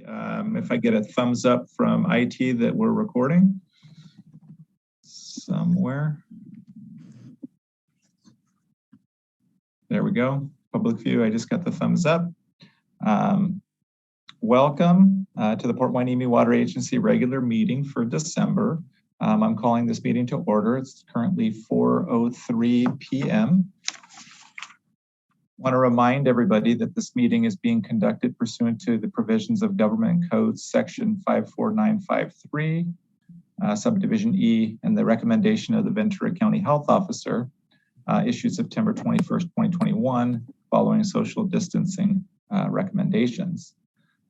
If I get a thumbs up from IT that we're recording somewhere. There we go. Public view, I just got the thumbs up. Welcome to the Port Hueneme Water Agency regular meeting for December. I'm calling this meeting to order. It's currently 4:03 p.m. I want to remind everybody that this meeting is being conducted pursuant to the provisions of Government Code Section 54953, Subdivision E, and the recommendation of the Ventura County Health Officer issued September 21st, 2021, following social distancing recommendations.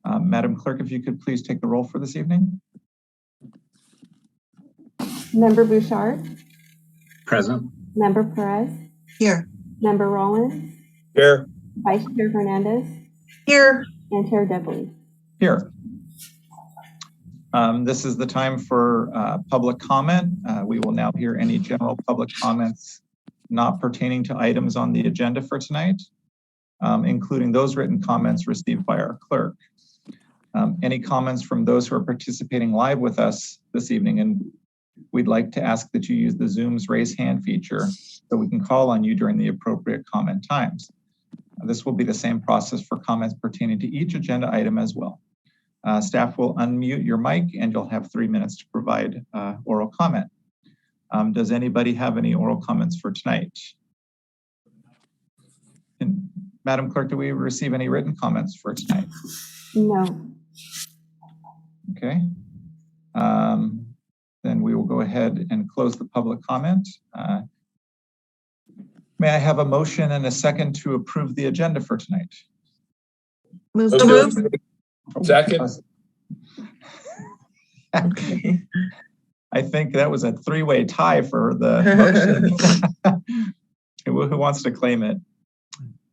Madam Clerk, if you could please take the roll for this evening. Member Bouchard. Present. Member Perez. Here. Member Rollins. Here. Vice Chair Hernandez. Here. And Chair Debley. Here. This is the time for public comment. We will now hear any general public comments not pertaining to items on the agenda for tonight, including those written comments received by our clerk. Any comments from those who are participating live with us this evening, and we'd like to ask that you use the Zoom's raise hand feature so we can call on you during the appropriate comment times. This will be the same process for comments pertaining to each agenda item as well. Staff will unmute your mic and you'll have 3 minutes to provide oral comment. Does anybody have any oral comments for tonight? And Madam Clerk, do we receive any written comments for tonight? No. Okay. Then we will go ahead and close the public comment. May I have a motion and a second to approve the agenda for tonight? Move to move. Second. Okay. I think that was a three-way tie for the motion. Who wants to claim it?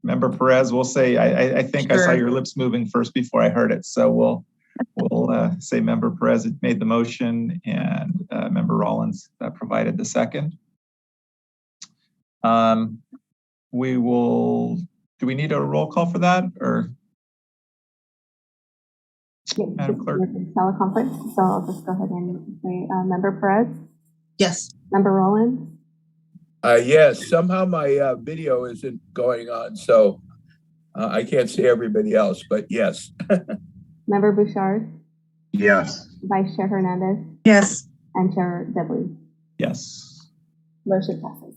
Member Perez, we'll say, I think sure. I saw your lips moving first before I heard it. So we'll say Member Perez made the motion and Member Rollins provided the second. We will, do we need a roll call for that or? Yes, Madam Clerk? Teleconference, so I'll just go ahead and say Member Perez. Yes. Member Rollins. Yes, somehow my video isn't going on, so I can't see everybody else, but yes. Member Bouchard. Yes. Vice Chair Hernandez. Yes. And Chair Debley. Yes. Motion passes.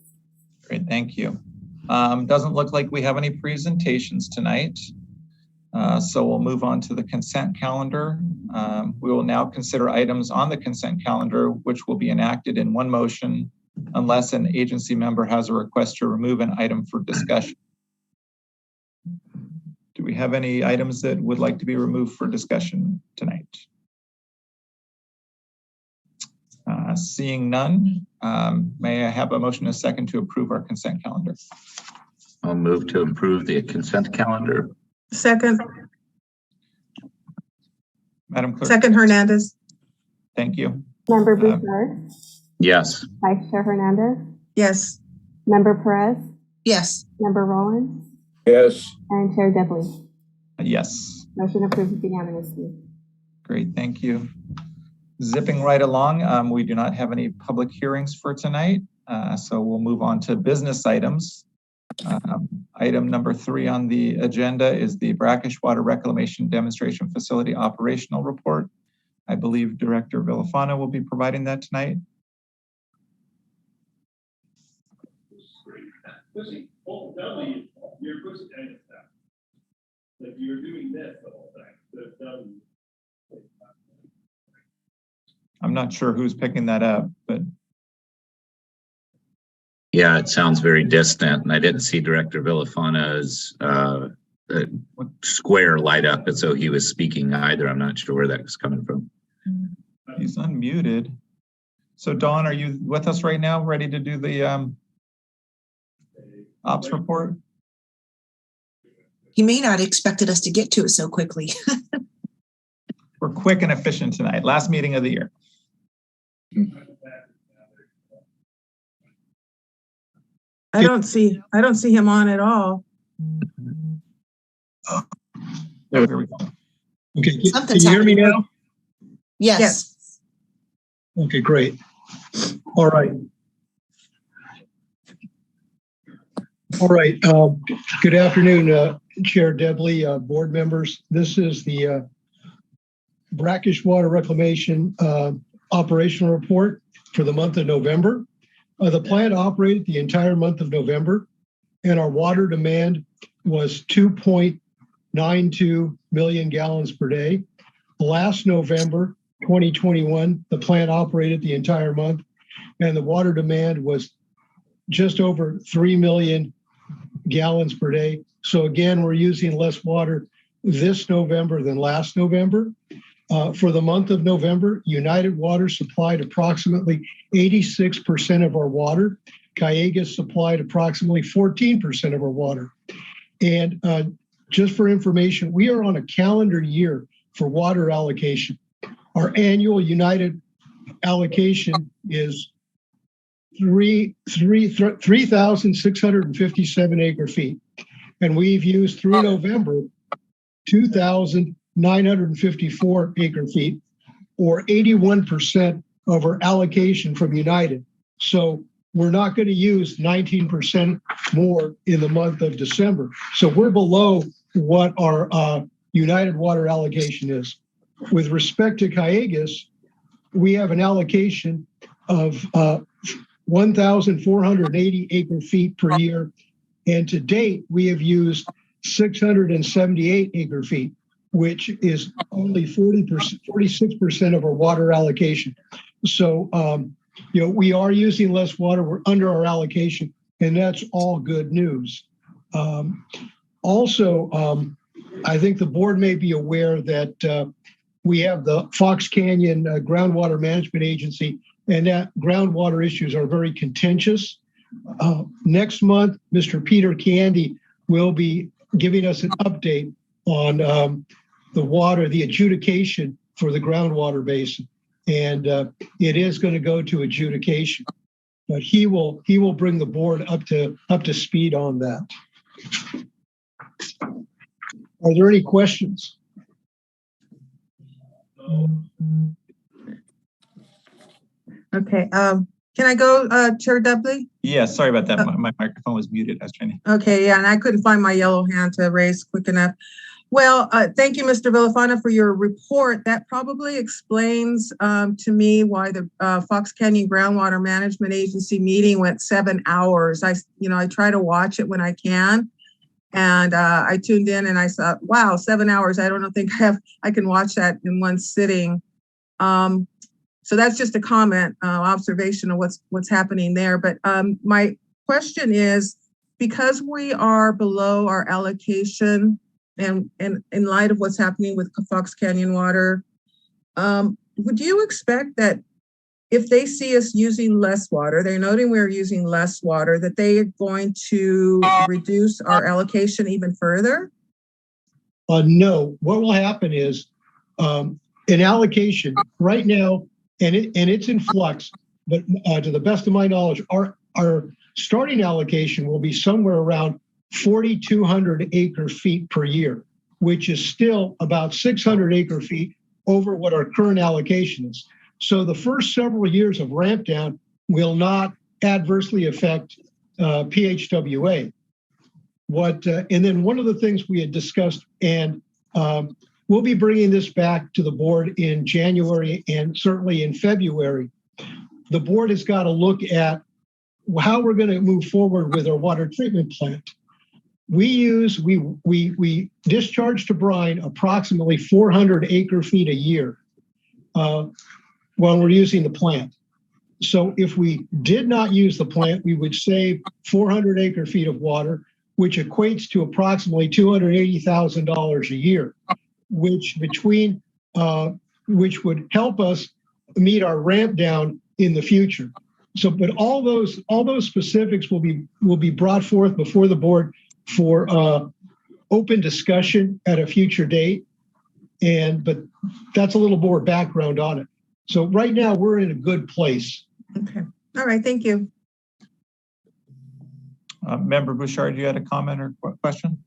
Great, thank you. Doesn't look like we have any presentations tonight. So we'll move on to the consent calendar. We will now consider items on the consent calendar, which will be enacted in one motion unless an agency member has a request to remove an item for discussion. Do we have any items that would like to be removed for discussion tonight? Seeing none, may I have a motion and a second to approve our consent calendar? I'll move to approve the consent calendar. Second. Madam Clerk. Second Hernandez. Thank you. Member Bouchard. Yes. Vice Chair Hernandez. Yes. Member Perez. Yes. Member Rollins. Yes. And Chair Debley. Yes. Motion approved unanimously. Great, thank you. Zipping right along, we do not have any public hearings for tonight, so we'll move on to business items. Item number 3 on the agenda is the Brackish Water Reclamation Demonstration Facility Operational Report. I believe Director Villafana will be providing that tonight. You're doing this the whole thing. I'm not sure who's picking that up, but. Yeah, it sounds very distant, and I didn't see Director Villafana's square light up as though he was speaking either. I'm not sure where that was coming from. He's unmuted. So Dawn, are you with us right now, ready to do the ops report? He may not have expected us to get to it so quickly. We're quick and efficient tonight. Last meeting of the year. I don't see him on at all. There we go. Okay, can Something's you hear me happening. now? Yes. Okay, great. All right. All right. Good afternoon, Chair Debley, board members. This is the Brackish Water Reclamation operational report for the month of November. The plant operated the entire month of November, and our water demand was 2.92 million gallons per day. Last November, 2021, the plant operated the entire month, and the water demand was just over 3 million gallons per day. So again, we're using less water this November than last November. For the month of November, United Water supplied approximately 86% of our water. Cayugas supplied approximately 14% of our water. And just for information, we are on a calendar year for water allocation. Our annual United allocation is 3,657 acre feet. And we've used through November 2,954 acre feet, or 81% of our allocation from United. So we're not going to use 19% more in the month of December. So we're below what our United Water allocation is. With respect to Cayugas, we have an allocation of 1,480 acre feet per year. And to date, we have used 678 acre feet, which is only 46% of our water allocation. So, we are using less water. We're under our allocation, and that's all good news. Also, I think the board may be aware that we have the Fox Canyon Groundwater Management Agency, and that groundwater issues are very contentious. Next month, Mr. Peter Candy will be giving us an update on the adjudication for the groundwater basin. And it is going to go to adjudication, but he will bring the board up to speed on that. Are there any questions? Okay, can I go, Chair Dudley? Yeah, sorry about that. My microphone was muted. I was trying to. Okay, yeah, and I couldn't find my yellow hand to raise quick enough. Well, thank you, Mr. Villafana, for your report. That probably explains to me why the Fox Canyon Groundwater Management Agency meeting went 7 hours. I try to watch it when I can. And I tuned in and I thought, wow, 7 hours. I don't think I can watch that in one sitting. So that's just a comment, observation of what's happening there. But my question is, because we are below our allocation and in light of what's happening with Fox Canyon Water, would you expect that if they see us using less water, they're noting we're using less water, that they are going to reduce our allocation even further? No, what will happen is an allocation right now, and it's in flux, but to the best of my knowledge, our starting allocation will be somewhere around 4,200 acre feet per year, which is still about 600 acre feet over what our current allocation is. So the first several years of ramp down will not adversely affect PHWA. And then one of the things we had discussed, and we'll be bringing this back to the board in January and certainly in February. The board has got to look at how we're going to move forward with our water treatment plant. We discharge to brine approximately 400 acre feet a year when we're using the plant. So if we did not use the plant, we would save 400 acre feet of water, which equates to approximately $280,000 a year, which would help us meet our ramp down in the future. So, but all those specifics will be brought forth before the board for open discussion at a future date. But that's a little more background on it. So right now we're in a good place. Okay. All right. Thank you. Member Bouchard, you had a comment or question?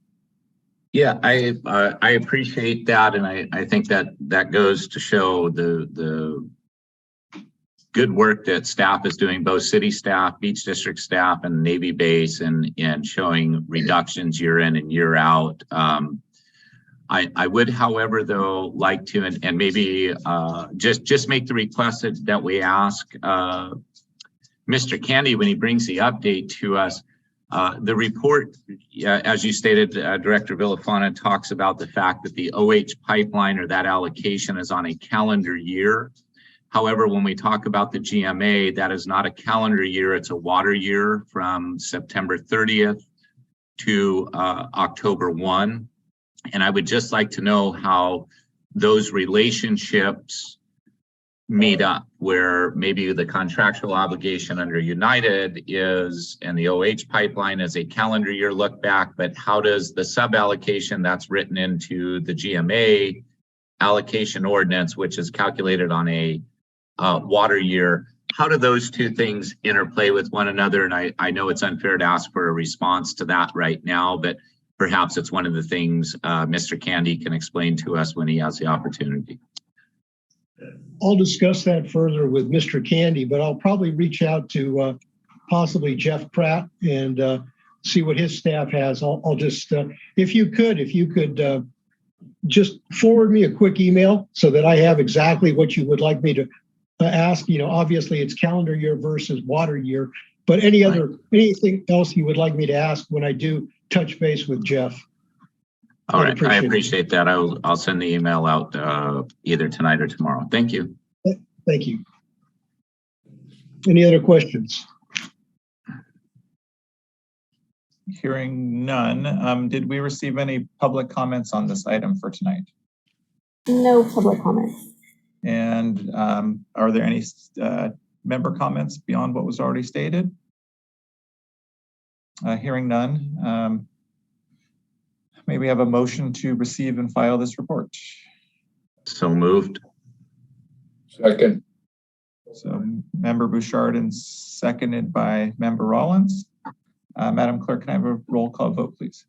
Yeah, I appreciate that, and I think that goes to show the good work that staff is doing, both city staff, beach district staff, and Navy base, and showing reductions year in and year out. I would, however, though, like to and maybe just make the request that we ask Mr. Candy when he brings the update to us. The report, as you stated, Director Villafana talks about the fact that the OH pipeline or that allocation is on a calendar year. However, when we talk about the GMA, that is not a calendar year, it's a water year from September 30th to October 1. And I would just like to know how those relationships meet up, where maybe the contractual obligation under United is, and the OH pipeline is a calendar year look back, but how does the sub allocation that's written into the GMA allocation ordinance, which is calculated on a water year, how do those two things interplay with one another? And I know it's unfair to ask for a response to that right now, but perhaps it's one of the things Mr. Candy can explain to us when he has the opportunity. I'll discuss that further with Mr. Candy, but I'll probably reach out to possibly Jeff Pratt and see what his staff has. I'll just, if you could just forward me a quick email so that I have exactly what you would like me to ask. You know, obviously it's calendar year versus water year, but anything else you would like me to ask when I do touch base with Jeff. All right, I appreciate that. I'll send the email out either tonight or tomorrow. Thank you. Thank you. Any other questions? Hearing none, did we receive any public comments on this item for tonight? No public comments. And are there any member comments beyond what was already stated? Hearing none, may we have a motion to receive and file this report? So moved. Second. So Member Bouchard and seconded by Member Rollins. Madam Clerk, can I have a roll call vote, please?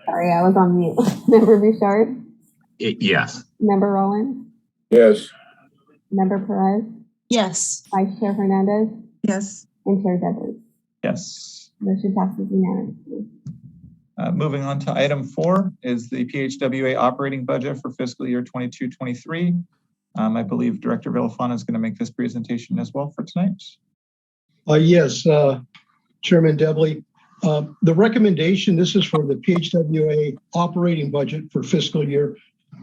Sorry, I was on mute. Member Bouchard? Yes. Member Rollins? Yes. Member Perez? Yes. Vice Chair Hernandez? Yes. And Chair Devers? Yes. Motion passes unanimously. Moving on to item 4 is the PHWA operating budget for fiscal year 22-23. I believe Director Villafana is going to make this presentation as well for tonight. Yes, Chairman Debley. The recommendation, this is for the PHWA operating budget for fiscal year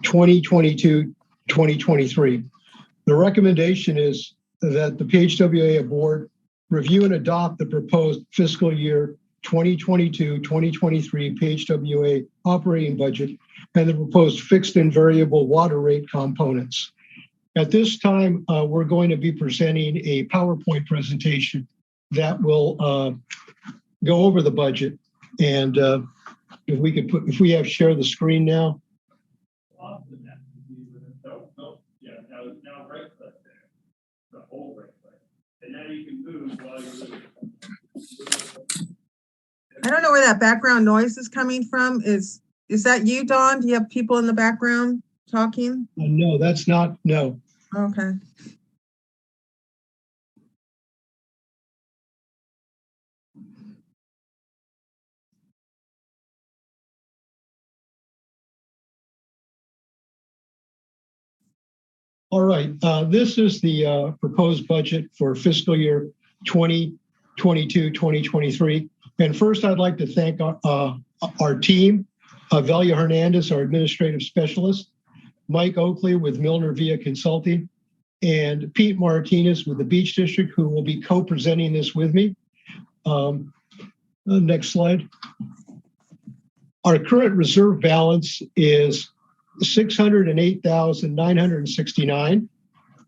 2022-2023. The recommendation is that the PHWA board review and adopt the proposed fiscal year 2022-2023 PHWA operating budget and the proposed fixed and variable water rate components. At this time, we're going to be presenting a PowerPoint presentation that will go over the budget. And if we have share the screen now. Now right click there, the whole right click, and now you can move while you're moving. I don't know where that background noise is coming from. Is that you, Dawn? Do you have people in the background talking? No, that's not, no. Okay. All right, this is the proposed budget for fiscal year 2022-2023. And first, I'd like to thank our team, Velia Hernandez, our administrative specialist, Mike Oakley with Milner Via Consulting, and Pete Martinez with the Beach District, who will be co-presenting this with me. Next slide. Our current reserve balance is $608,969,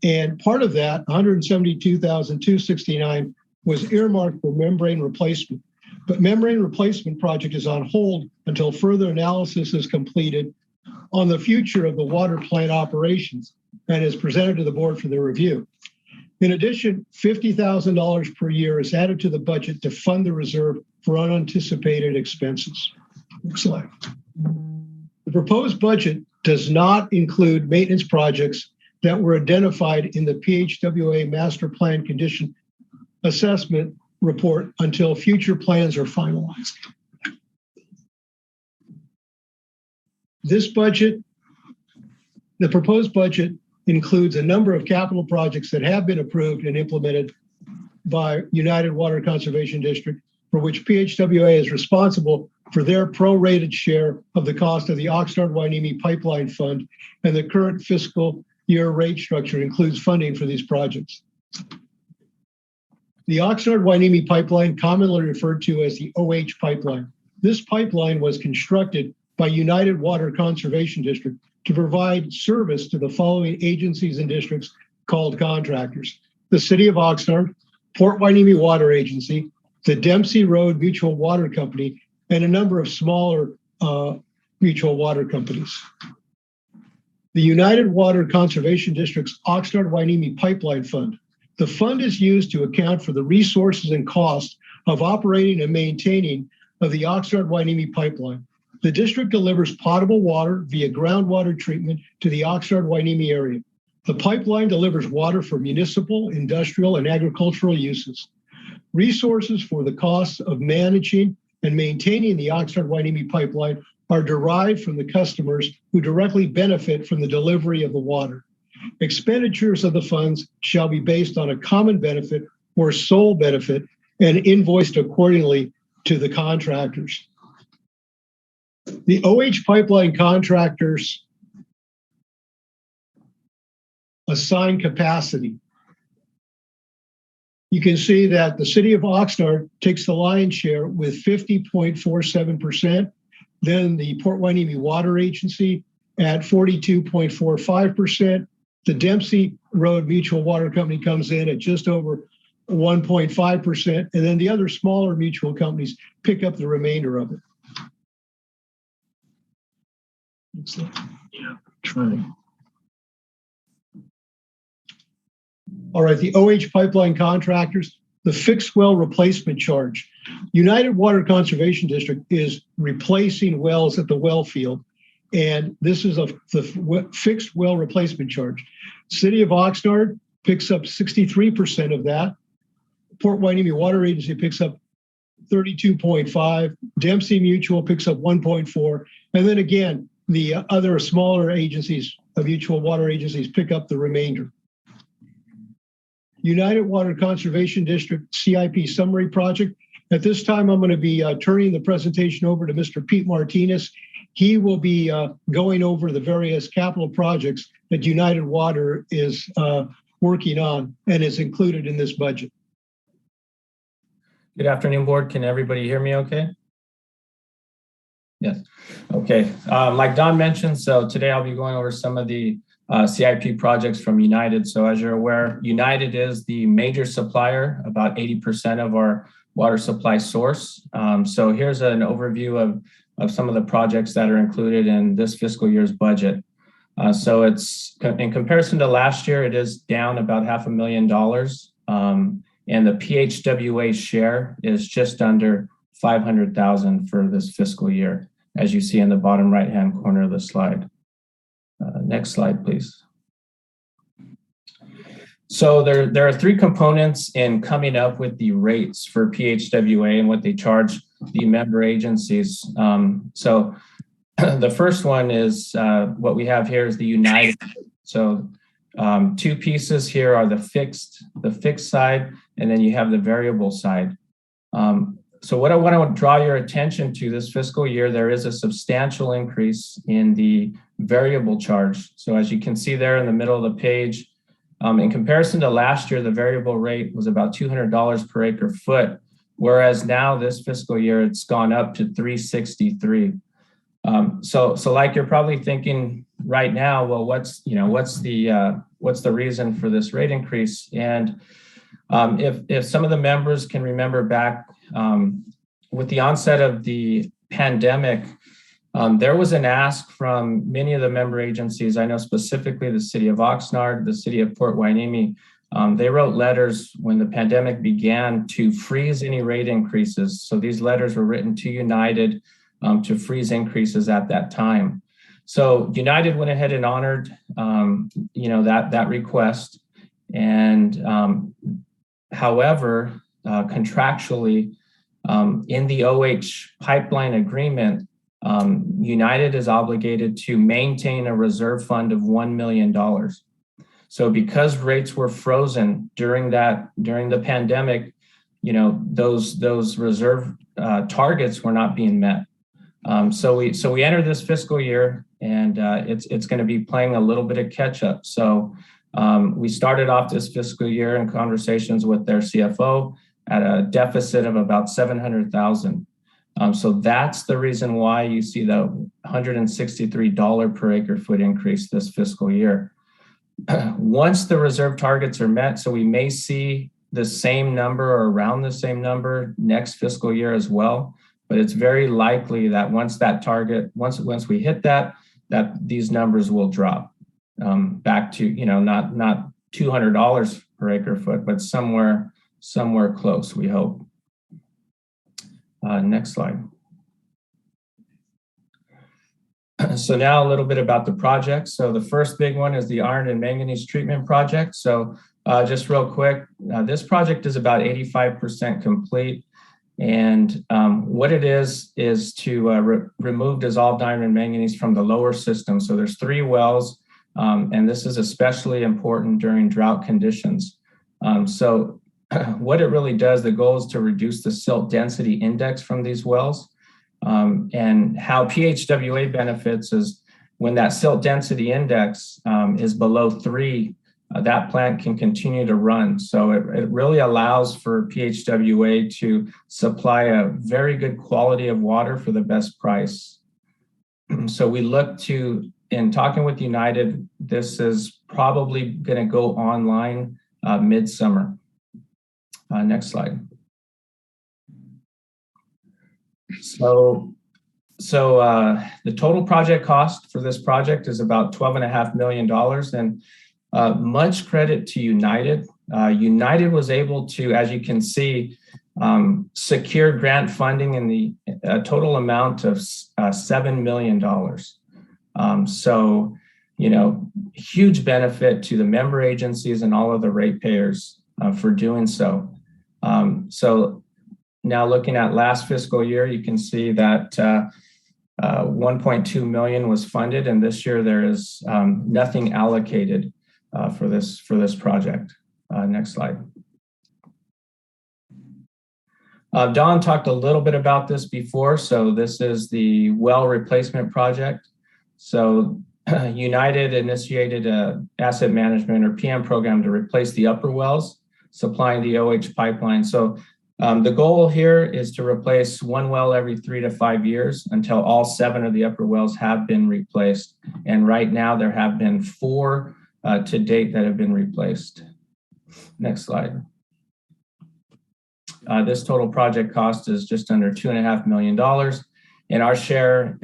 and part of that, $172,269, was earmarked for membrane replacement. But membrane replacement project is on hold until further analysis is completed on the future of the water plant operations and is presented to the board for their review. In addition, $50,000 per year is added to the budget to fund the reserve for unanticipated expenses. Next slide. The proposed budget does not include maintenance projects that were identified in the PHWA Master Plan Condition Assessment Report until future plans are finalized. This budget, the proposed budget, includes a number of capital projects that have been approved and implemented by United Water Conservation District, for which PHWA is responsible for their prorated share of the cost of the Oxnard-Hueneme Pipeline Fund, and the current fiscal year rate structure includes funding for these projects. The Oxnard-Hueneme Pipeline, commonly referred to as the OH Pipeline. This pipeline was constructed by United Water Conservation District to provide service to the following agencies and districts called contractors: the City of Oxnard, Port Hueneme Water Agency, the Dempsey Road Mutual Water Company, and a number of smaller mutual water companies. The United Water Conservation District's Oxnard-Hueneme Pipeline Fund. The fund is used to account for the resources and costs of operating and maintaining of the Oxnard-Hueneme Pipeline. The district delivers potable water via groundwater treatment to the Oxnard-Hueneme area. The pipeline delivers water for municipal, industrial, and agricultural uses. Resources for the costs of managing and maintaining the Oxnard-Hueneme Pipeline are derived from the customers who directly benefit from the delivery of the water. Expenditures of the funds shall be based on a common benefit or sole benefit and invoiced accordingly to the contractors. The OH pipeline contractors assign capacity. You can see that the City of Oxnard takes the lion's share with 50.47%, then the Port Hueneme Water Agency at 42.45%. The Dempsey Road Mutual Water Company comes in at just over 1.5%, and then the other smaller mutual companies pick up the remainder of it. All right, the OH pipeline contractors, the fixed well replacement charge. United Water Conservation District is replacing wells at the well field, and this is the fixed well replacement charge. City of Oxnard picks up 63% of that. Port Hueneme Water Agency picks up 32.5. Dempsey Mutual picks up 1.4. And then again, the other smaller agencies, mutual water agencies, pick up the remainder. United Water Conservation District CIP Summary Project. At this time, I'm going to be turning the presentation over to Mr. Pete Martinez. He will be going over the various capital projects that United Water is working on and is included in this budget. Good afternoon, board. Can everybody hear me okay? Yes. Okay. Like Don mentioned, so today I'll be going over some of the CIP projects from United. So as you're aware, United is the major supplier, about 80% of our water supply source. So here's an overview of some of the projects that are included in this fiscal year's budget. So it's in comparison to last year, it is down about $500,000. And the PHWA share is just under $500,000 for this fiscal year, as you see in the bottom right-hand corner of the slide. Next slide, please. So there are three components in coming up with the rates for PHWA and what they charge the member agencies. So the first one is what we have here is the United. So two pieces here are the fixed side, and then you have the variable side. So what I want to draw your attention to this fiscal year, there is a substantial increase in the variable charge. So as you can see there in the middle of the page, in comparison to last year, the variable rate was about $200 per acre foot, whereas now this fiscal year, it's gone up to $363. So like you're probably thinking right now, well, what's the reason for this rate increase? And if some of the members can remember back with the onset of the pandemic, there was an ask from many of the member agencies. I know specifically the City of Oxnard, the City of Port Hueneme, They wrote letters when the pandemic began to freeze any rate increases. So these letters were written to United to freeze increases at that time. So United went ahead and honored, that request. And however, contractually, in the OH pipeline agreement, United is obligated to maintain a reserve fund of $1 million. So because rates were frozen during the pandemic, those reserve targets were not being met. So we entered this fiscal year, and it's going to be playing a little bit of catch up. So we started off this fiscal year in conversations with their CFO at a deficit of about $700,000. So that's the reason why you see the $163 per acre foot increase this fiscal year. Once the reserve targets are met, so we may see the same number or around the same number next fiscal year as well. But it's very likely that once we hit that these numbers will drop back to, not $200 per acre foot, but somewhere close, we hope. Next slide. So now a little bit about the project. So the first big one is the iron and manganese treatment project. So just real quick, this project is about 85% complete. And what it is to remove dissolved iron and manganese from the lower system. So there's 3 wells, and this is especially important during drought conditions. So what it really does, the goal is to reduce the silt density index from these wells. And how PHWA benefits is when that silt density index is below 3, that plant can continue to run. So it really allows for PHWA to supply a very good quality of water for the best price. So we look to, in talking with United, this is probably going to go online midsummer. Next slide. So the total project cost for this project is about $12.5 million, and much credit to United. United was able to, as you can see, secure grant funding in the total amount of $7 million. So, huge benefit to the member agencies and all of the ratepayers for doing so. So now looking at last fiscal year, you can see that 1.2 million was funded, and this year there is nothing allocated for this project. Next slide. Don talked a little bit about this before. So this is the well replacement project. So United initiated a asset management or PM program to replace the upper wells supplying the OH pipeline. So the goal here is to replace 1 well every 3 to 5 years until all 7 of the upper wells have been replaced. And right now there have been 4 to date that have been replaced. Next slide. This total project cost is just under $2.5 million. And our share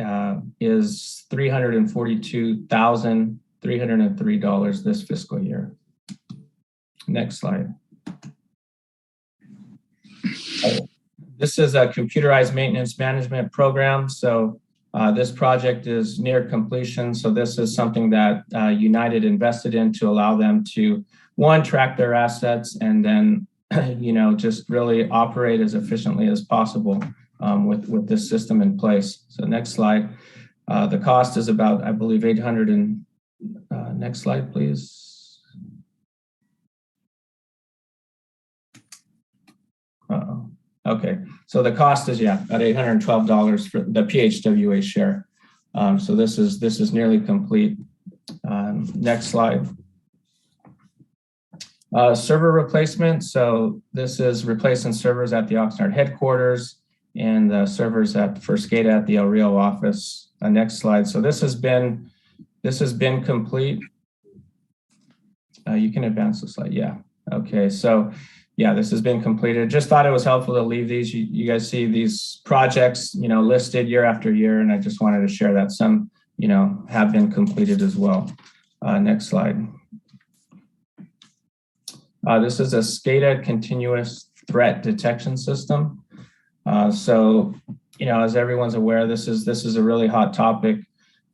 is $342,303 this fiscal year. Next slide. This is a computerized maintenance management program. So this project is near completion. So this is something that United invested in to allow them to, 1, track their assets, and then, just really operate as efficiently as possible with this system in place. So next slide. The cost is about, I believe, 800 and next slide, please. Okay, so the cost is, about $812 for the PHWA share. So this is nearly complete. Next slide. Server replacement. So this is replacing servers at the Oxnard headquarters and the servers for SCADA at the El Rio office. Next slide. So this has been complete. You can advance the slide. Yeah. Okay. So this has been completed. Just thought it was helpful to leave these. You guys see these projects, listed year after year, and I just wanted to share that some, have been completed as well. Next slide. This is a SCADA continuous threat detection system. So, as everyone's aware, this is a really hot topic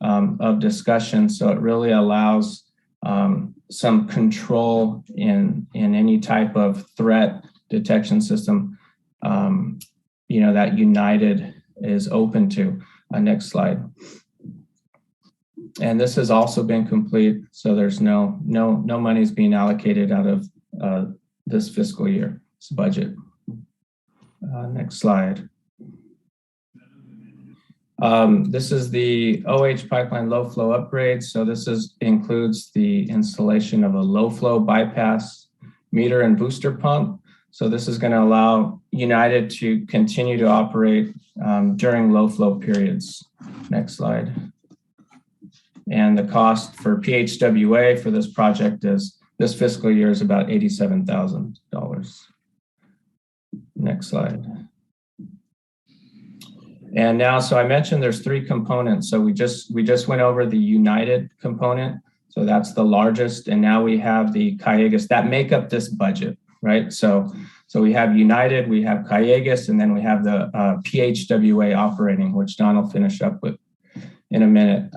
of discussion. So it really allows some control in any type of threat detection system, that United is open to. Next slide. And this has also been complete, so there's no money is being allocated out of this fiscal year's budget. Next slide. This is the OH pipeline low flow upgrade. So this includes the installation of a low flow bypass meter and booster pump. So this is going to allow United to continue to operate during low flow periods. Next slide. And the cost for PHWA for this project is this fiscal year is about $87,000. Next slide. And now, so I mentioned there's three components. So we just went over the United component. So that's the largest. And now we have the Callegas that make up this budget, right? So we have United, we have Callegas, and then we have the PHWA operating, which Don will finish up with in a minute.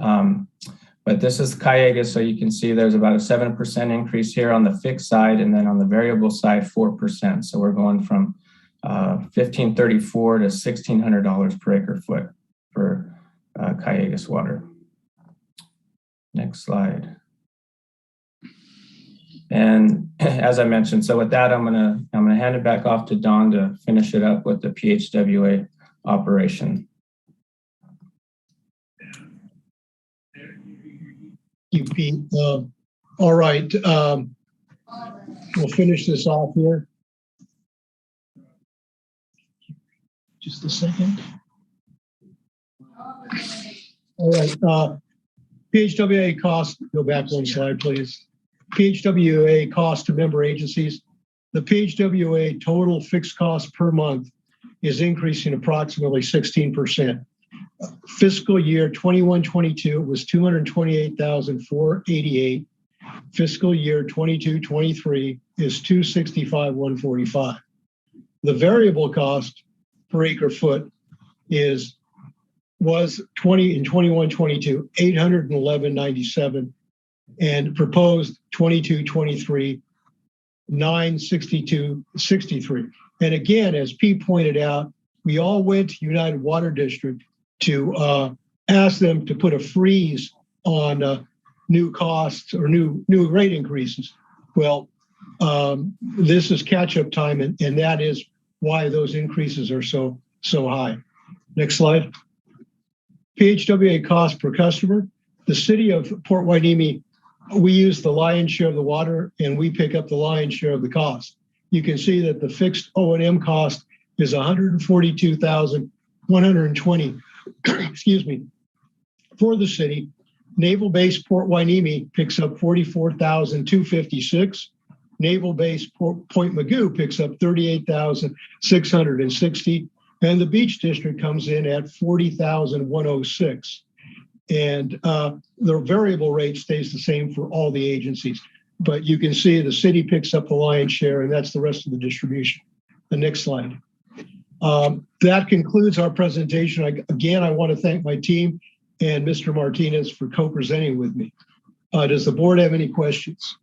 But this is Callegas, so you can see there's about a 7% increase here on the fixed side, and then on the variable side, 4%. So we're going from $1,534 to $1,600 per acre foot for Callegas water. Next slide. And as I mentioned, so with that, I'm gonna hand it back off to Don to finish it up with the PHWA operation. You, Pete. All right. We'll finish this off here. Just a second. All right. PHWA cost, go back one slide, please. PHWA cost to member agencies. The PHWA total fixed cost per month is increasing approximately 16%. Fiscal year 21-22 was $228,488. Fiscal year 22-23 is $265,145. The variable cost per acre foot was 21-22 $811.97, and proposed 22-23 $962.63. And again, as Pete pointed out, we all went to United Water District to ask them to put a freeze on new costs or new rate increases. Well, this is catch-up time, and that is why those increases are so high. Next slide. PHWA cost per customer. The city of Port Hueneme, we use the lion's share of the water, and we pick up the lion's share of the cost. You can see that the fixed O&M cost is $142,120. Excuse me. For the city, Naval Base Port Hueneme picks up $44,256. Naval Base Point Mugu picks up $38,660, and the Beach District comes in at $40,106. And the variable rate stays the same for all the agencies. But you can see the city picks up the lion's share, and that's the rest of the distribution. The next slide. That concludes our presentation. Again, I want to thank my team and Mr. Martinez for co-presenting with me. Does the board have any questions?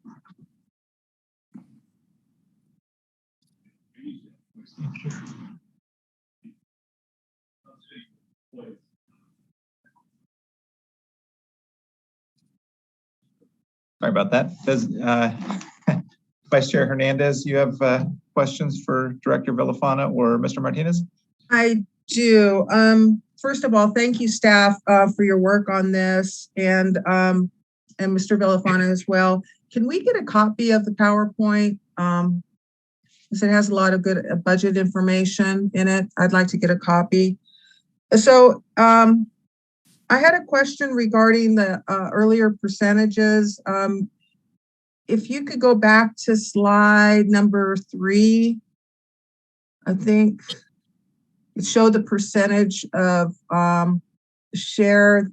Sorry about that. Does Vice Chair Hernandez, you have questions for Director Villafana or Mr. Martinez? I do. First of all, thank you, staff, for your work on this, and Mr. Villafana as well. Can we get a copy of the PowerPoint? Because it has a lot of good budget information in it. I'd like to get a copy. So I had a question regarding the earlier percentages. If you could go back to slide number 3, I think it showed the percentage of share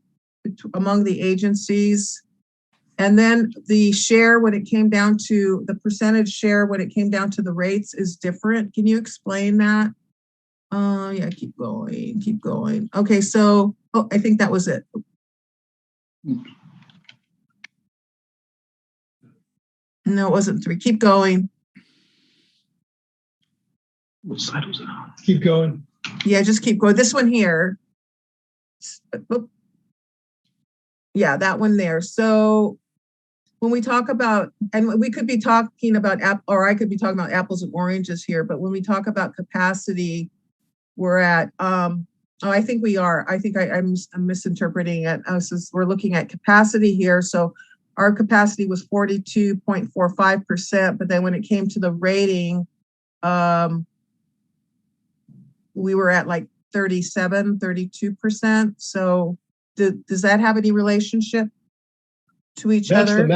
among the agencies And then the share, when it came down to the percentage share, when it came down to the rates is different. Can you explain that? Yeah, keep going. Okay, so, oh, I think that was it. No, it wasn't 3. Keep going. What side was it on? Keep going. Yeah, just keep going. This one here. Oop. Yeah, that one there. So when we talk about, and we could be talking about, or I could be talking about apples and oranges here, but when we talk about capacity, we're at, I think we are. I think I'm misinterpreting it. We're looking at capacity here. So our capacity was 42.45%, but then when it came to the rating, we were at like 32%. So does that have any relationship to each That's other?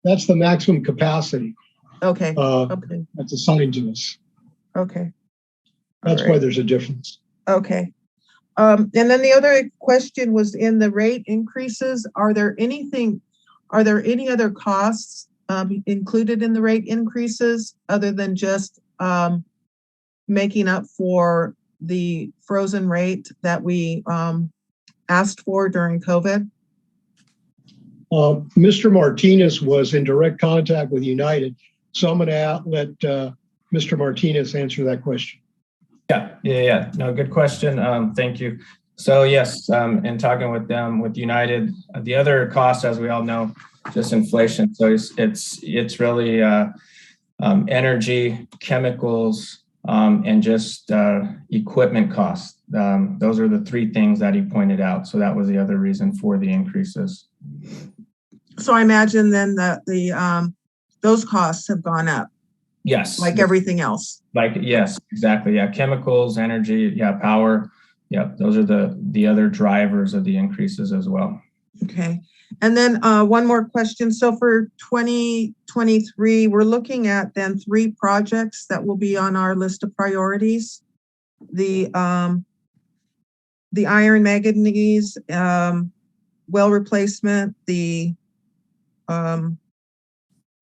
That's the maximum capacity. Okay. Okay. That's assigned to us. Okay. That's why there's a difference. Okay. And then the other question was in the rate increases. Are there any other costs included in the rate increases other than just making up for the frozen rate that we asked for during COVID? Mr. Martinez was in direct contact with United, so I'm going to let Mr. Martinez answer that question. Yeah. No, good question. Thank you. So yes, in talking with them, with United, the other costs, as we all know, just inflation. So it's really energy, chemicals, and just equipment costs. Those are the 3 things that he pointed out. So that was the other reason for the increases. So I imagine then that those costs have gone up. Yes. Like everything else. Yes, exactly. Yeah. Chemicals, energy, power. Yeah. Those are the other drivers of the increases as well. Okay. And then one more question. So for 2023, we're looking at then 3 projects that will be on our list of priorities. The iron manganese well replacement, the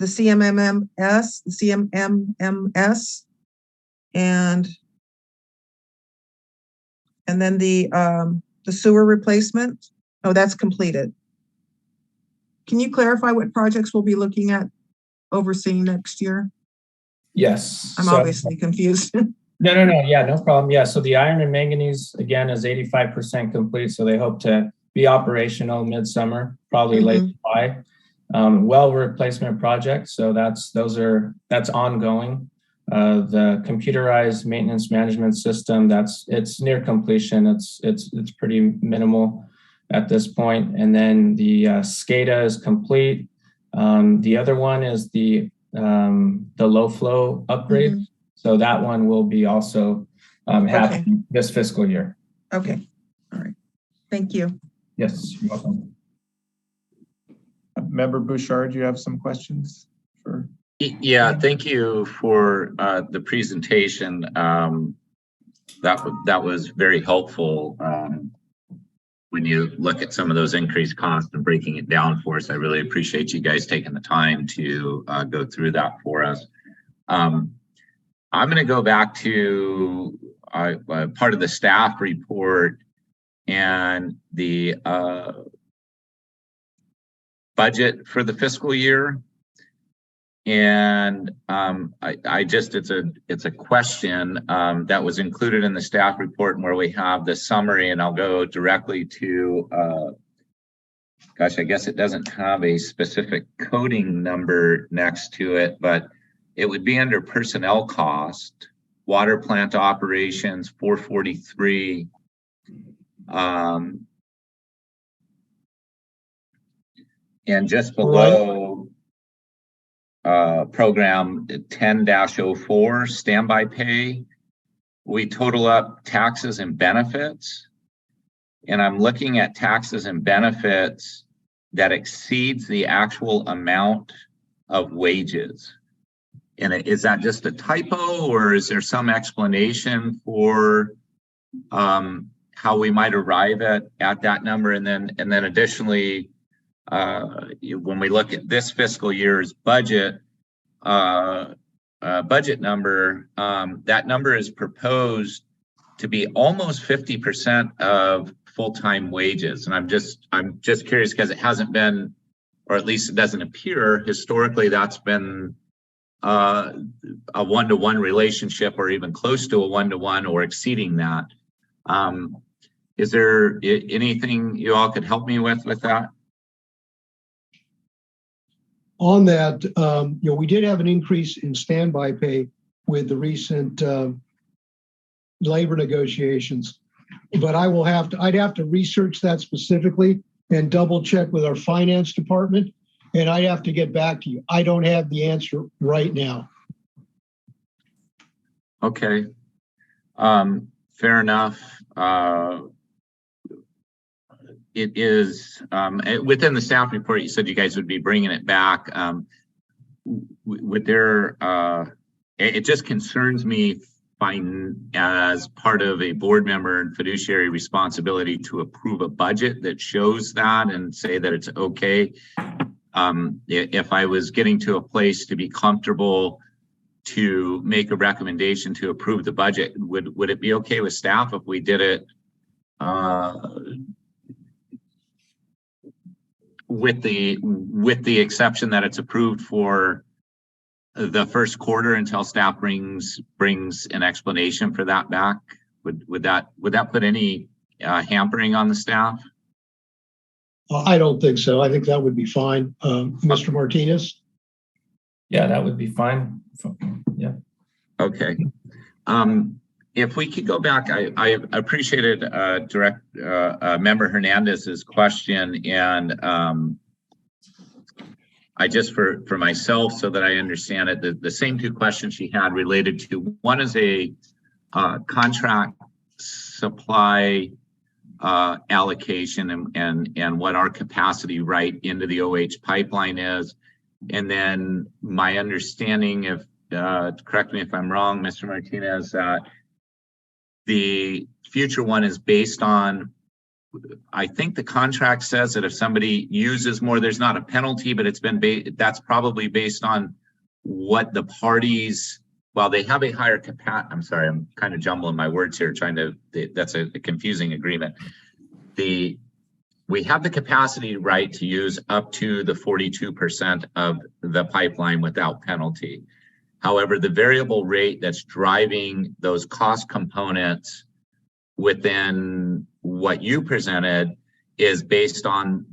CMMS, and then the sewer replacement. Oh, that's completed. Can you clarify what projects we'll be looking at overseeing next year? Yes. I'm obviously confused. No. Yeah, no problem. Yeah. So the iron and manganese again is 85% complete. So they hope to be operational midsummer, probably late July. Well replacement project. So that's ongoing. The computerized maintenance management system, it's near completion. It's pretty minimal at this point. And then the SCADA is complete. The other one is the low flow upgrade. So that one will be also happening this fiscal year. Okay. All right. Thank you. Yes, you're welcome. Member Bouchard, do you have some questions for? Yeah, thank you for the presentation. That was very helpful. When you look at some of those increased costs and breaking it down for us, I really appreciate you guys taking the time to go through that for us. I'm going to go back to part of the staff report and the budget for the fiscal year. And it's a question that was included in the staff report, and where we have the summary, and I'll go directly to, gosh, I guess it doesn't have a specific coding number next to it, but it would be under personnel cost, water plant operations, 443. And just below program 10-04, standby pay, we total up taxes and benefits. And I'm looking at taxes and benefits that exceeds the actual amount of wages. And is that just a typo, or is there some explanation for how we might arrive at that number? And then additionally, when we look at this fiscal year's budget, budget number, that number is proposed to be almost 50% of full-time wages. And I'm just curious because it hasn't been, or at least it doesn't appear historically, that's been a one-to-one relationship or even close to a one-to-one or exceeding that. Is there anything you all could help me with that? On that, we did have an increase in standby pay with the recent labor negotiations, but I'd have to research that specifically and double check with our finance department, and I'd have to get back to you. I don't have the answer right now. Okay, fair enough. It is within the staff report. You said you guys would be bringing it back. Would there? It just concerns me as part of a board member and fiduciary responsibility to approve a budget that shows that and say that it's okay. If I was getting to a place to be comfortable to make a recommendation to approve the budget, would it be okay with staff if we did it with the exception that it's approved for the first quarter until staff brings an explanation for that back? Would that put any hampering on the staff? I don't think so. I think that would be fine. Mr. Martinez? Yeah, that would be fine. Yeah. Okay. If we could go back, I appreciated Member Hernandez's question, and I just for myself so that I understand it, the same two questions she had related to, one is a contract supply allocation and what our capacity right into the OH pipeline is. And then my understanding, if correct me if I'm wrong, Mr. Martinez, that the future one is based on, I think the contract says that if somebody uses more, there's not a penalty, but it's been that's probably based on what the parties, while they have a higher capacity. I'm sorry, I'm kind of jumbling my words here, that's a confusing agreement. We have the capacity right to use up to the 42% of the pipeline without penalty. However, the variable rate that's driving those cost components within what you presented is based on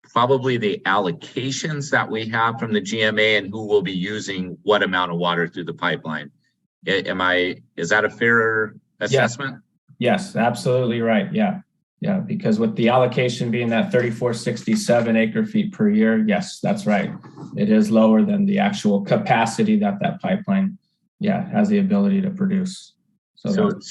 probably the allocations that we have from the GMA and who will be using what amount of water through the pipeline. Is that a fair assessment? Yes, absolutely right. Yeah. Yeah, because with the allocation being that 3467 acre feet per year, yes, that's right. It is lower than the actual capacity that pipeline, has the ability to produce. And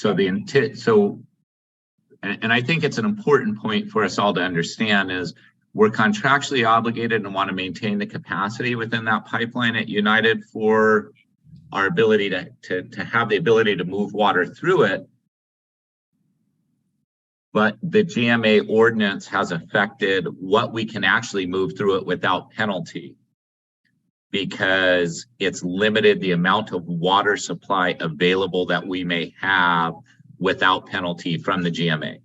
I think it's an important point for us all to understand is we're contractually obligated and want to maintain the capacity within that pipeline at United for our ability to have the ability to move water through it. But the GMA ordinance has affected what we can actually move through it without penalty because it's limited the amount of water supply available that we may have without penalty from the GMA.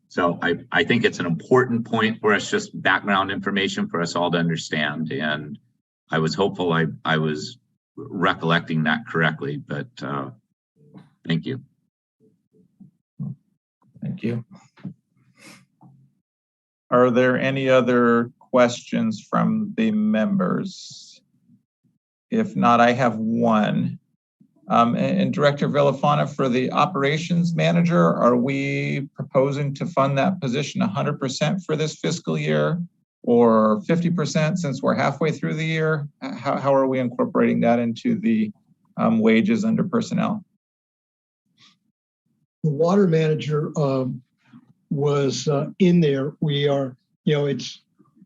So I think it's an important point for us, just background information for us all to understand. And I was hopeful I was recollecting that correctly, but thank you. Thank you. Are there any other questions from the members? If not, I have one. And Director Villafana, for the operations manager, are we proposing to fund that position 100% for this fiscal year or 50% since we're halfway through the year? How are we incorporating that into the wages under personnel? The water manager was in there. We are, the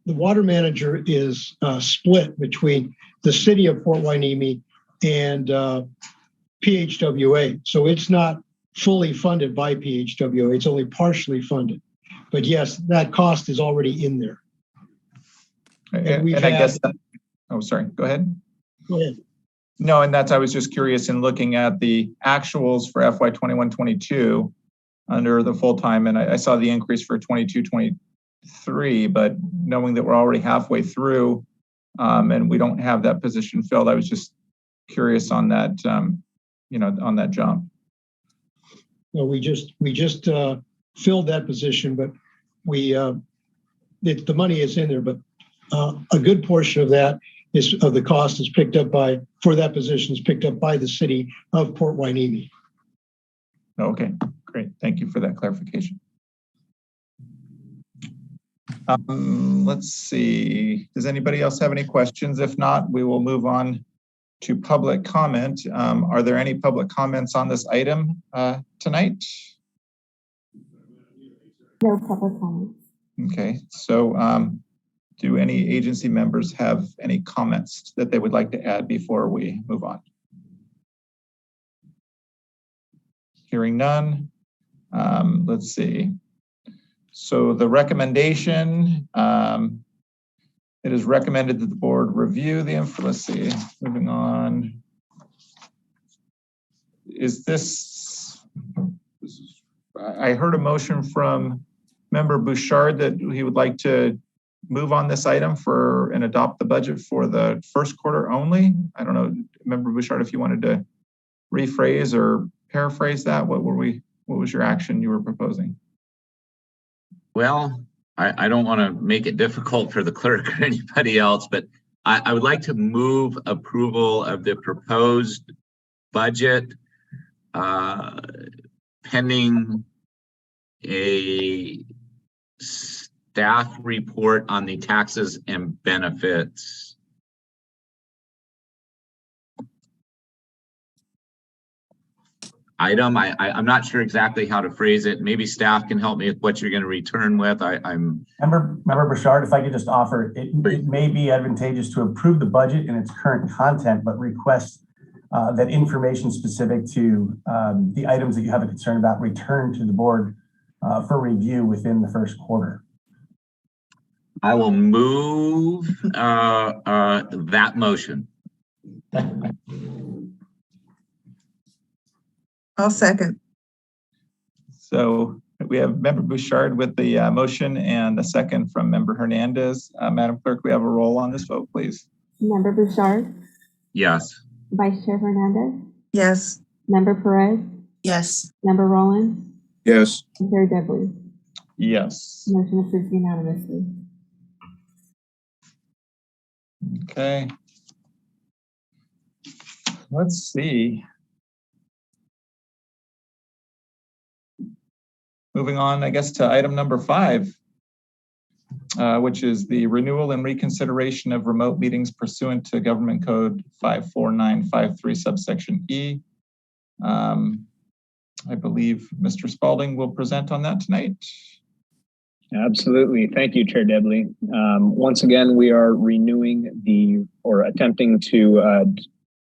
water manager is split between the city of Fort Hueneme and PHWA. So it's not fully funded by PHWA. It's only partially funded. But yes, that cost is already in there. And we've And I guess, had- oh, sorry, go ahead. Go ahead. No, and I was just curious in looking at the actuals for FY 21-22 under the full-time, and I saw the increase for 22-23, but knowing that we're already halfway through and we don't have that position filled, I was just curious on that, on that jump. No, we just filled that position, but the money is in there, but a good portion of that of the cost is picked up for that position is picked up by the city of Port Hueneme. Okay, great. Thank you for that clarification. Let's see. Does anybody else have any questions? If not, we will move on to public comment. Are there any public comments on this item tonight? No public comments. Okay, so do any agency members have any comments that they would like to add before we move on? Hearing none. Let's see. So the recommendation, it is recommended that the board review the info. Let's see, moving on. Is this, I heard a motion from Member Bouchard that he would like to move on this item and adopt the budget for the first quarter only. I don't know, Member Bouchard, if you wanted to rephrase or paraphrase that, what was your action you were proposing? Well, I don't want to make it difficult for the clerk or anybody else, but I would like to move approval of the proposed budget pending a staff report on the taxes and benefits. Item. I'm not sure exactly how to phrase it. Maybe staff can help me with what you're going to return with. Member Bouchard, if I could just offer, it may be advantageous to approve the budget in its current content, but request that information specific to the items that you have a concern about return to the board for review within the first quarter. I will move that motion. I'll second. So we have Member Bouchard with the motion and a second from Member Hernandez. Madam Clerk, we have a roll on this vote, please. Member Bouchard, Yes. Vice Chair Hernandez, Yes. Member Perez, Yes. Member Rowland, Yes. and Chair Dudley. Yes. Motion approved unanimously. Okay. Let's see. Moving on, I guess, to item number 5, which is the renewal and reconsideration of remote meetings pursuant to Government Code 54953 subsection E. I believe Mr. Spalding will present on that tonight. Absolutely. Thank you, Chair Dudley. Once again, we are renewing attempting to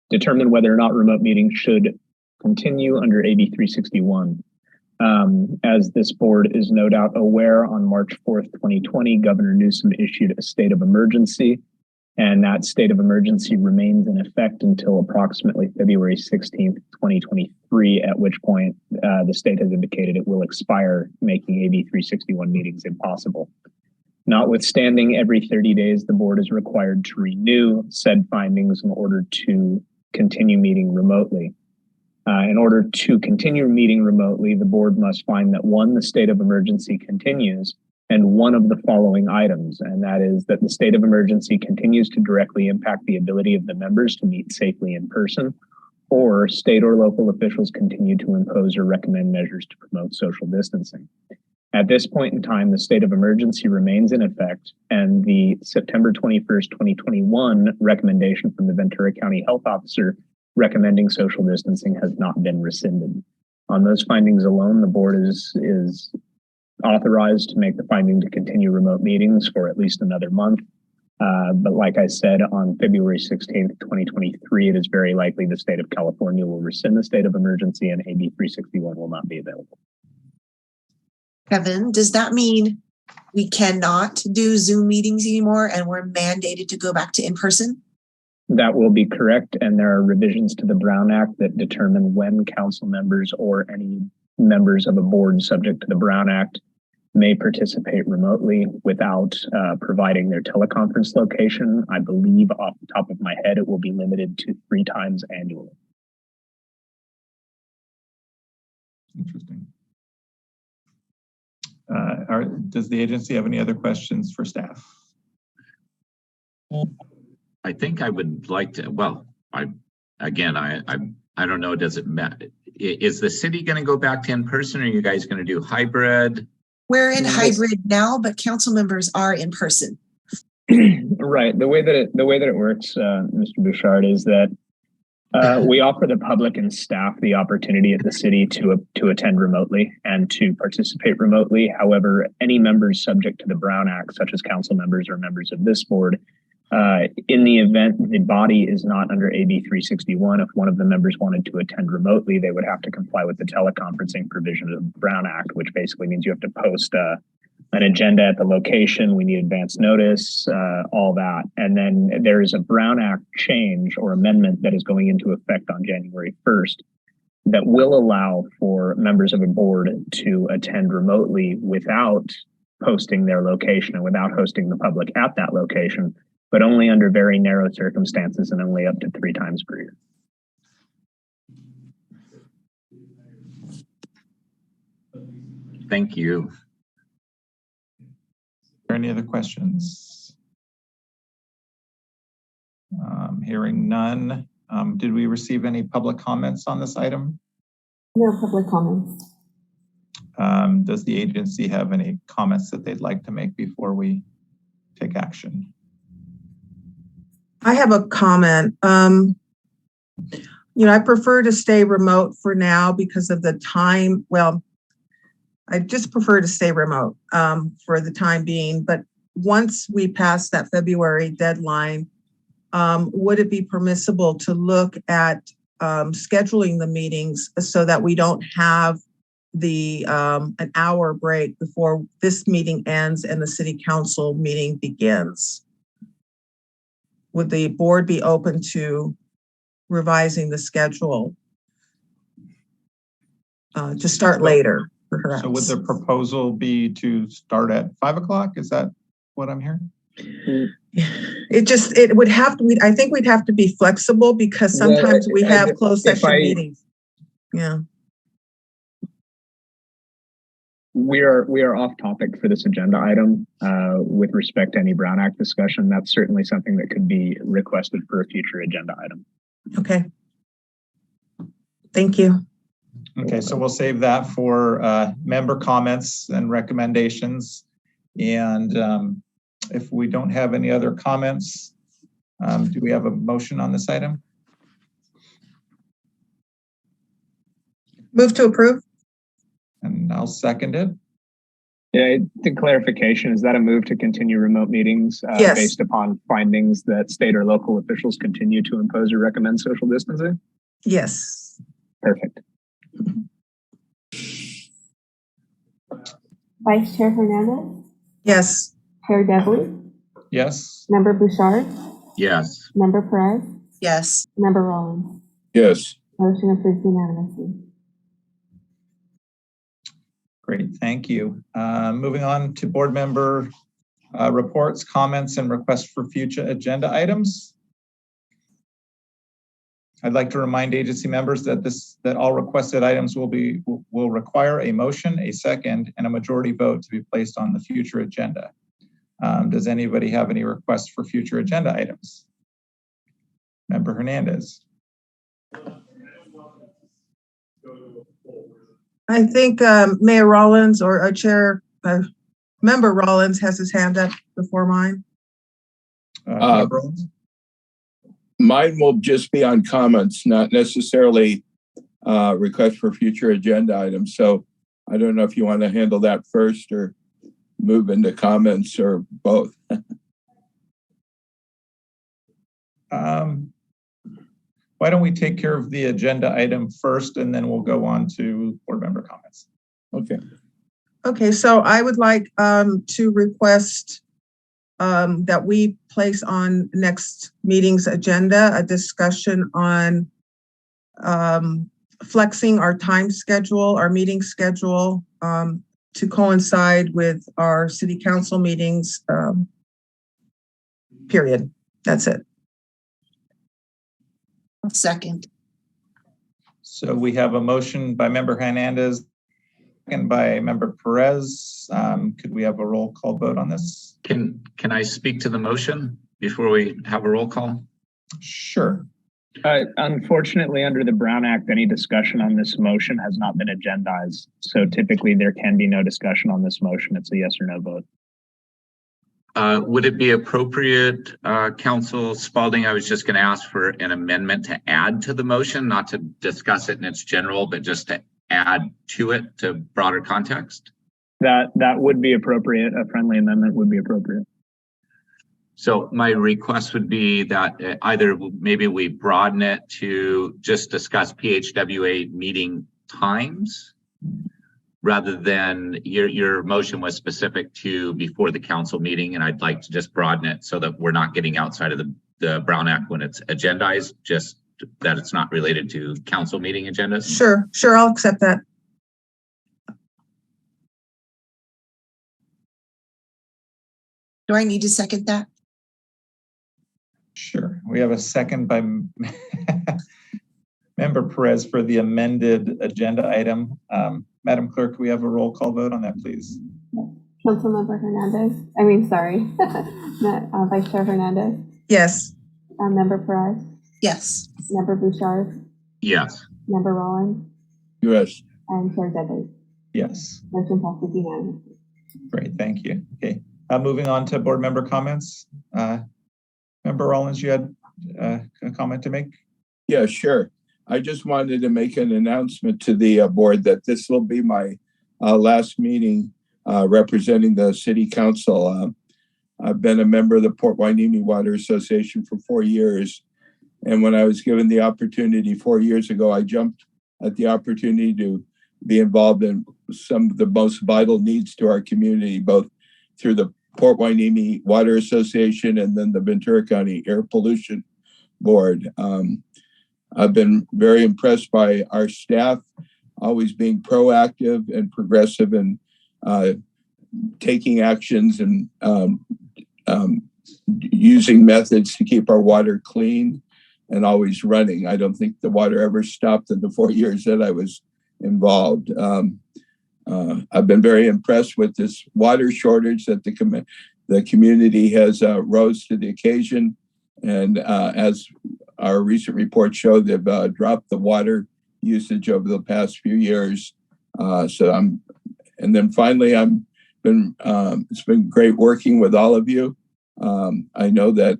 determine whether or not remote meetings should continue under AB 361. As this board is no doubt aware, on March 4th, 2020, Governor Newsom issued a state of emergency, and that state of emergency remains in effect until approximately February 16th, 2023, at which point the state has indicated it will expire, making AB 361 meetings impossible. Notwithstanding, every 30 days, the board is required to renew said findings in order to continue meeting remotely. In order to continue meeting remotely, the board must find that 1, the state of emergency continues, and one of the following items, and that is that the state of emergency continues to directly impact the ability of the members to meet safely in person, or state or local officials continue to impose or recommend measures to promote social distancing. At this point in time, the state of emergency remains in effect, and the September 21st, 2021 recommendation from the Ventura County Health Officer recommending social distancing has not been rescinded. On those findings alone, the board is authorized to make the finding to continue remote meetings for at least another month. But like I said, on February 16th, 2023, it is very likely the state of California will rescind the state of emergency and AB 361 will not be available. Kevin, does that mean we cannot do Zoom meetings anymore and we're mandated to go back to in-person? That will be correct, and there are revisions to the Brown Act that determine when council members or any members of a board subject to the Brown Act may participate remotely without providing their teleconference location. I believe off the top of my head, it will be limited to 3 times annually. Interesting. Does the agency have any other questions for staff? I think I would like to, well, I don't know, does it matter? Is the city going to go back to in-person, or are you guys going to do hybrid? We're in hybrid now, but council members are in person. Right. The way that it works, Mr. Bouchard, is that we offer the public and staff the opportunity at the city to attend remotely and to participate remotely. However, any members subject to the Brown Act, such as council members or members of this board, in the event the body is not under AB 361, if one of the members wanted to attend remotely, they would have to comply with the teleconferencing provision of the Brown Act, which basically means you have to post an agenda at the location. We need advance notice, all that. And then there is a Brown Act change or amendment that is going into effect on January 1st that will allow for members of a board to attend remotely without posting their location and without hosting the public at that location, but only under very narrow circumstances and only up to 3 times per year. Thank you. Are there any other questions? Hearing none. Did we receive any public comments on this item? No public comments. Does the agency have any comments that they'd like to make before we take action? I have a comment. I prefer to stay remote for now because of the time. Well, I just prefer to stay remote for the time being. But once we pass that February deadline, would it be permissible to look at scheduling the meetings so that we don't have the an hour break before this meeting ends and the city council meeting begins? Would the board be open to revising the schedule to start later, perhaps? So would the proposal be to start at 5 o'clock? Is that what I'm hearing? It would have to, I think we'd have to be flexible because sometimes we have closed session meetings. Yeah. We are off topic for this agenda item with respect to any Brown Act discussion. That's certainly something that could be requested for a future agenda item. Okay. Thank you. Okay, so we'll save that for member comments and recommendations. And if we don't have any other comments, do we have a motion on this item? Move to approve. And I'll second it. Yeah, the clarification, is that a move to continue remote meetings Yes. based upon findings that state or local officials continue to impose or recommend social distancing? Yes. Perfect. Vice Chair Hernandez, Yes. Chair Devley, Yes. Member Bouchard, Yes. Member Perez, Yes. Member Rollins. Yes. Motion approved unanimously. Great, thank you. Moving on to board member reports, comments, and requests for future agenda items. I'd like to remind agency members that all requested items will require a motion, a second, and a majority vote to be placed on the future agenda. Does anybody have any requests for future agenda items? Member Hernandez. I think Mayor Rollins or our Chair, Member Rollins has his hand up before mine. Member Rollins? Mine will just be on comments, not necessarily requests for future agenda items. So I don't know if you want to handle that first or move into comments or both. Why don't we take care of the agenda item first, and then we'll go on to board member comments. Okay. Okay, so I would like to request that we place on next meeting's agenda a discussion on flexing our time schedule, our meeting schedule to coincide with our city council meetings, period. That's it. Second. So we have a motion by Member Hernandez and by Member Perez. Could we have a roll call vote on this? Can I speak to the motion before we have a roll call? Sure. Unfortunately, under the Brown Act, any discussion on this motion has not been agendized. So typically there can be no discussion on this motion. It's a yes or no vote. Would it be appropriate, Council Spalding? I was just going to ask for an amendment to add to the motion, not to discuss it in its general, but just to add to it to broader context. That would be appropriate. A friendly amendment would be appropriate. So my request would be that either maybe we broaden it to just discuss PHWA meeting times, rather than your motion was specific to before the council meeting, and I'd like to just broaden it so that we're not getting outside of the Brown Act when it's agendized, just that it's not related to council meeting agendas. Sure, I'll accept that. Do I need to second that? Sure. We have a second by Member Perez for the amended agenda item. Madam Clerk, we have a roll call vote on that, please. Councilmember Hernandez. Vice Chair Hernandez. Yes. Member Perez. Yes. Member Bouchard. Yes. Member Rollins. Yes. And Chair Dudley. Yes. Motion passes unanimously. Great, thank you. Okay, moving on to board member comments. Member Rollins, you had a comment to make? Yeah, sure. I just wanted to make an announcement to the board that this will be my last meeting representing the city council. I've been a member of the Port Hueneme Water Association for 4 years. And when I was given the opportunity 4 years ago, I jumped at the opportunity to be involved in some of the most vital needs to our community, both through the Port Hueneme Water Association and then the Ventura County Air Pollution Board. I've been very impressed by our staff always being proactive and progressive and taking actions and using methods to keep our water clean and always running. I don't think the water ever stopped in the 4 years that I was involved. I've been very impressed with this water shortage that the community has rose to the occasion. And as our recent report showed, they've dropped the water usage over the past few years. And then finally, it's been great working with all of you. I know that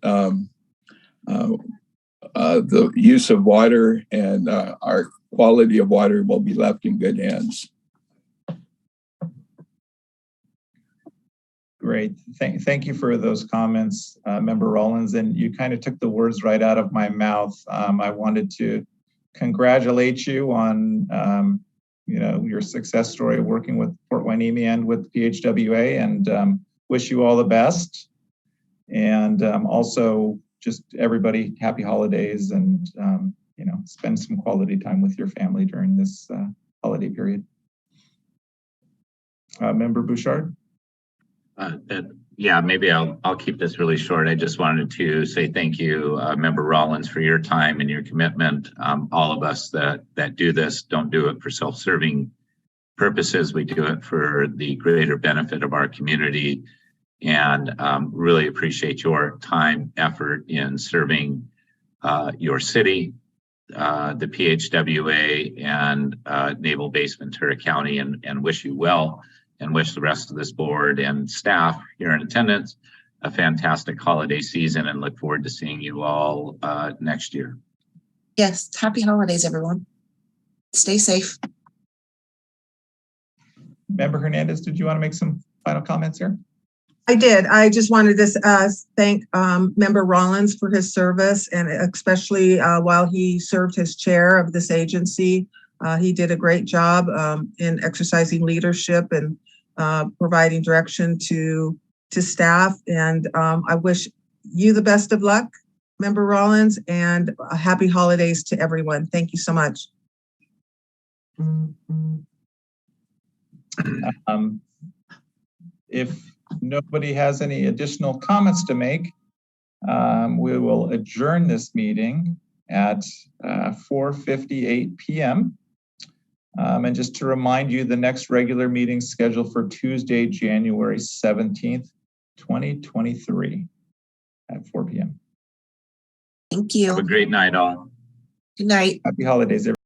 the use of water and our quality of water will be left in good hands. Great. Thank you for those comments, Member Rollins. And you kind of took the words right out of my mouth. I wanted to congratulate you on your success story working with Port Hueneme and with PHWA, and wish you all the best. And also just everybody happy holidays, and spend some quality time with your family during this holiday period. Member Bouchard. Yeah, maybe I'll keep this really short. I just wanted to say thank you, Member Rollins, for your time and your commitment. All of us that do this don't do it for self-serving purposes. We do it for the greater benefit of our community, and really appreciate your time, effort in serving your city, the PHWA, and Naval Base Ventura County, and wish you well. And wish the rest of this board and staff here in attendance a fantastic holiday season, and look forward to seeing you all next year. Yes. Happy holidays, everyone. Stay safe. Member Hernandez, did you want to make some final comments here? I did. I just wanted to thank Member Rollins for his service, and especially while he served as chair of this agency. He did a great job in exercising leadership and providing direction to staff. And I wish you the best of luck, Member Rollins, and happy holidays to everyone. Thank you so much. If nobody has any additional comments to make, we will adjourn this meeting at 4:58 p.m. And just to remind you, the next regular meeting is scheduled for Tuesday, January 17th, 2023 at 4 p.m. Thank you. Have a great night, all. Good night. Happy holidays, everyone.